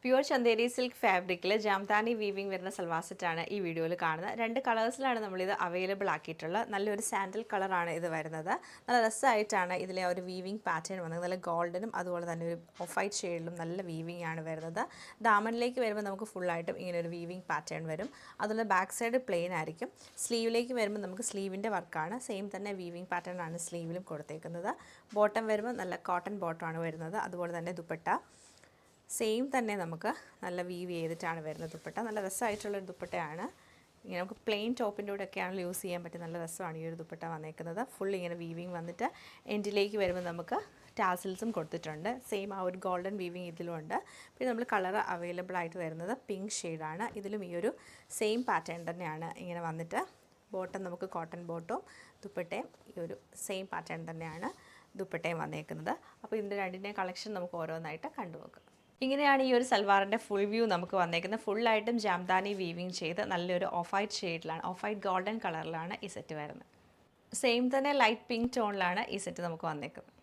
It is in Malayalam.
പ്യുവർ ചന്ദേരി സിൽക്ക് ഫാബ്രിക്കിൽ ജാംതാനി വീവിംഗ് വരുന്ന സൽവാർ സെറ്റാണ് ഈ വീഡിയോയിൽ കാണുന്നത്. 2 കളേഴ്സിലാണ് നമ്മളിത് അവൈലബിൾ ആക്കിയിട്ടുള്ളത്. നല്ലൊരു സാൻഡൽ കളറാണ് ഇത് വരുന്നത്. നല്ല രസമായിട്ടാണ് ഇതിലെ ഒരു വീവിംഗ് പാറ്റേൺ വന്നത്. നല്ല ഗോൾഡനും അതുപോലെ തന്നെ ഒരു ഓഫ് വൈറ്റ് ഷെയ്ഡിലും നല്ല വീവിംഗ് ആണ് വരുന്നത്. ദാമനിലേക്ക് വരുമ്പോൾ നമുക്ക് ഫുള്ളായിട്ടും ഇങ്ങനെ ഒരു വീവിംഗ് പാറ്റേൺ വരും. അതുപോലെ ബാക്ക് സൈഡ് പ്ലെയിൻ ആയിരിക്കും. സ്ലീവിലേക്ക് വരുമ്പോൾ നമുക്ക് സ്ലീവിൻ്റെ വർക്കാണ്. സെയിം തന്നെ വീവിംഗ് പാറ്റേൺ ആണ് സ്ലീവിലും കൊടുത്തേക്കുന്നത്. ബോട്ടം വരുമ്പോൾ നല്ല കോട്ടൺ ബോട്ടമാണ് വരുന്നത്. അതുപോലെ തന്നെ ദുപ്പട്ട സെയിം തന്നെ നമുക്ക് നല്ല വീവ് ചെയ്തിട്ടാണ് വരുന്നത്. ദുപ്പട്ട നല്ല രസമായിട്ടുള്ളൊരു ദുപ്പട്ടയാണ്. ഇങ്ങനെ നമുക്ക് പ്ലെയിൻ ടോപ്പിൻ്റെ കൂടെ ഒക്കെയാണല്ലോ യൂസ് ചെയ്യാൻ പറ്റും. നല്ല രസമാണ് ഈ ഒരു ദുപ്പട്ട വന്നേക്കുന്നത്. ഫുൾ ഇങ്ങനെ വീവിങ് വന്നിട്ട് എൻഡിലേക്ക് വരുമ്പോൾ നമുക്ക് ടാസിൽസും കൊടുത്തിട്ടുണ്ട്. സെയിം ആ ഒരു ഗോൾഡൻ വീവിങ് ഇതിലുമുണ്ട്. പിന്നെ നമ്മൾ കളർ അവൈലബിൾ ആയിട്ട് വരുന്നത് പിങ്ക് ഷെയ്ഡാണ്. ഇതിലും ഈ ഒരു സെയിം പാറ്റേൺ തന്നെയാണ് ഇങ്ങനെ വന്നിട്ട്. ബോട്ടം നമുക്ക് കോട്ടൺ ബോട്ടും ദുപ്പട്ടയും ഈ ഒരു സെയിം പാറ്റേൺ തന്നെയാണ് ദുപ്പട്ടയും വന്നേക്കുന്നത്. അപ്പോൾ ഇതിൻ്റെ രണ്ടിൻ്റെയും കളക്ഷൻ നമുക്ക് ഓരോന്നായിട്ട് കണ്ടുപോകാം. ഇങ്ങനെയാണ് ഈ ഒരു സൽവാറിൻ്റെ ഫുൾ വ്യൂ നമുക്ക് വന്നേക്കുന്നത്. ഫുള്ളായിട്ടും ജാംദാനി വീവിങ് ചെയ്ത് നല്ലൊരു ഓഫ് വൈറ്റ് ഷെയ്ഡിലാണ്, ഓഫ് വൈറ്റ് ഗോൾഡൻ കളറിലാണ് ഈ സെറ്റ് വരുന്നത്. സെയിം തന്നെ ലൈറ്റ് പിങ്ക് ടോണിലാണ് ഈ സെറ്റ് നമുക്ക് വന്നേക്കുന്നത്.